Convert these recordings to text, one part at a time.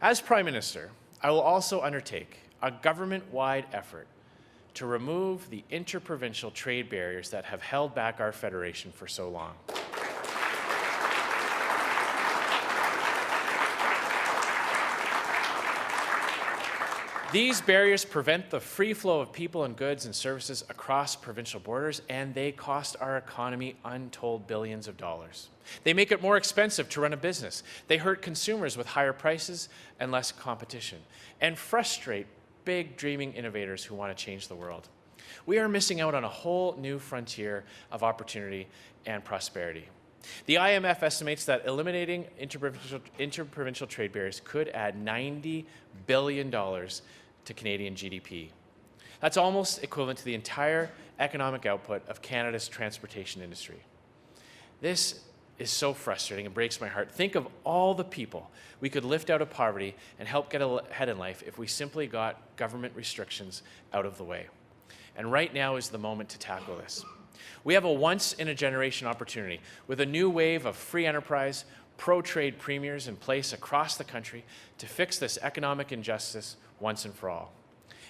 As Prime Minister, I will also undertake a government-wide effort to remove the inter-provincial trade barriers that have held back our federation for so long. These barriers prevent the free flow of people and goods and services across provincial borders, and they cost our economy untold billions of dollars. They make it more expensive to run a business. They hurt consumers with higher prices and less competition, and frustrate big dreaming innovators who want to change the world. We are missing out on a whole new frontier of opportunity and prosperity. The IMF estimates that eliminating interprovincial trade barriers could add $90 billion to Canadian GDP. That's almost equivalent to the entire economic output of Canada's transportation industry. This is so frustrating and breaks my heart. Think of all the people we could lift out of poverty and help get ahead in life if we simply got government restrictions out of the way. And right now is the moment to tackle this. We have a once-in-a-generation opportunity with a new wave of free enterprise, pro-trade premiers in place across the country to fix this economic injustice once and for all.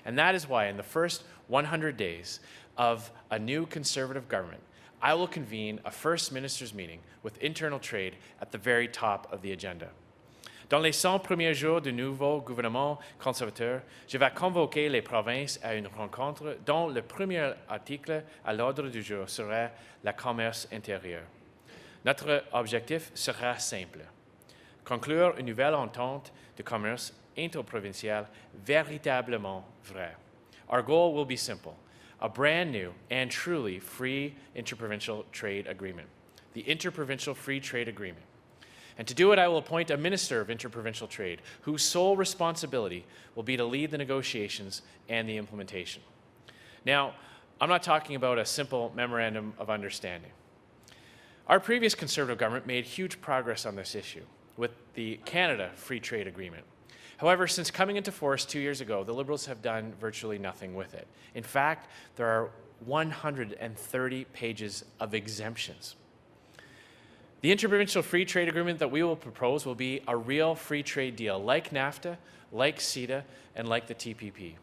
And that is why in the first 100 days of a new Conservative government, I will convene a First Minister's meeting with internal trade at the very top of the agenda. Dans les 100 premiers jours du nouveau gouvernement conservateur, je vais convoquer les provinces à une rencontre dont le premier article à l'ordre du jour sera le commerce intérieur. Notre objectif sera simple: conclure une nouvelle entente de commerce inter-provincial véritablement vrai. Our goal will be simple: a brand new and truly free interprovincial trade agreement, the Interprovincial Free Trade Agreement. And to do it, I will appoint a Minister of Interprovincial Trade, whose sole responsibility will be to lead the negotiations and the implementation. Now, I'm not talking about a simple memorandum of understanding. Our previous Conservative government made huge progress on this issue with the Canada Free Trade Agreement. However, since coming into force 2 years ago, the Liberals have done virtually nothing with it. In fact, there are 130 pages of exemptions. The Interprovincial Free Trade Agreement that we will propose will be a real free trade deal, like NAFTA, like CETA, and like the TPP,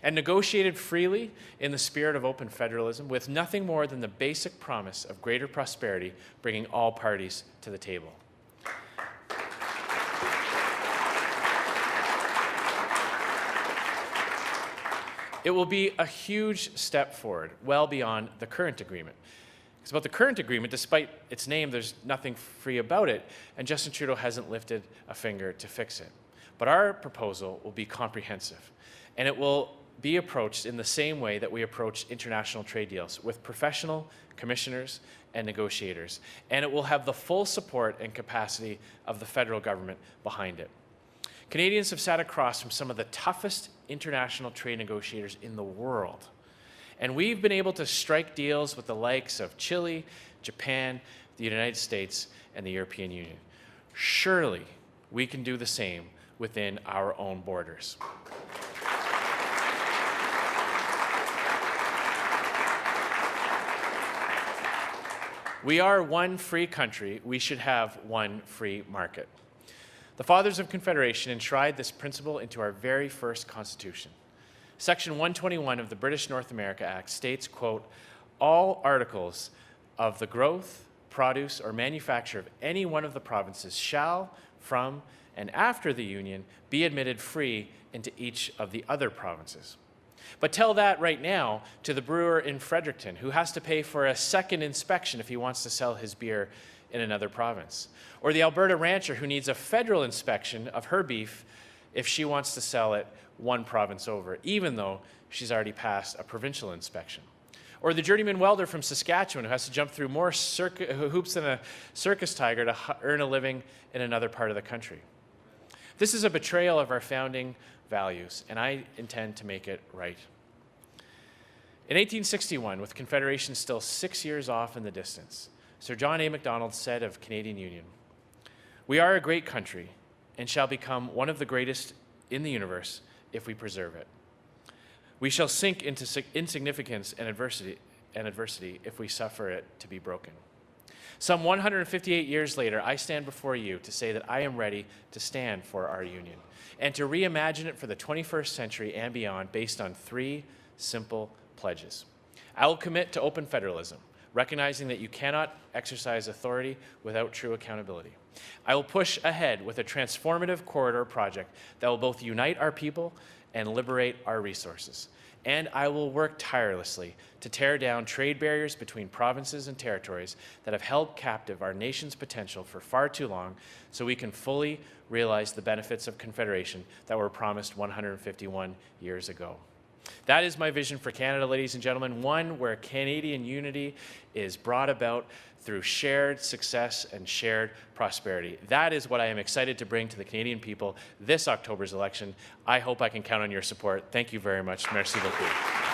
and negotiated freely in the spirit of open federalism with nothing more than the basic promise of greater prosperity, bringing all parties to the table. It will be a huge step forward, well beyond the current agreement. Because about the current agreement, despite its name, there's nothing free about it, and Justin Trudeau hasn't lifted a finger to fix it. But our proposal will be comprehensive, and it will be approached in the same way that we approach international trade deals, with professional commissioners and negotiators, and it will have the full support and capacity of the federal government behind it. Canadians have sat across from some of the toughest international trade negotiators in the world. And we've been able to strike deals with the likes of Chile, Japan, the United States, and the European Union. Surely we can do the same within our own borders. We are one free country. We should have one free market. The Fathers of Confederation enshrined this principle into our very first Constitution. Section 121 of the British North America Act states, quote, all articles of the growth, produce, or manufacture of any one of the provinces shall, from and after the Union, be admitted free into each of the other provinces. But tell that right now to the brewer in Fredericton, who has to pay for a second inspection if he wants to sell his beer in another province. Or the Alberta rancher who needs a federal inspection of her beef if she wants to sell it one province over, even though she's already passed a provincial inspection. Or the journeyman welder from Saskatchewan who has to jump through more hoops than a circus tiger to earn a living in another part of the country. This is a betrayal of our founding values, and I intend to make it right. In 1861, with Confederation still 6 years off in the distance, Sir John A. Macdonald said of Canadian Union, "We are a great country and shall become one of the greatest in the universe if we preserve it. We shall sink into insignificance and adversity if we suffer it to be broken." Some 158 years later, I stand before you to say that I am ready to stand for our union and to reimagine it for the 21st century and beyond based on 3 simple pledges. I will commit to open federalism, recognizing that you cannot exercise authority without true accountability. I will push ahead with a transformative corridor project that will both unite our people and liberate our resources. And I will work tirelessly to tear down trade barriers between provinces and territories that have held captive our nation's potential for far too long, so we can fully realize the benefits of Confederation that were promised 151 years ago. That is my vision for Canada, ladies and gentlemen, one where Canadian unity is brought about through shared success and shared prosperity. That is what I am excited to bring to the Canadian people this October's election. I hope I can count on your support. Thank you very much. Merci beaucoup.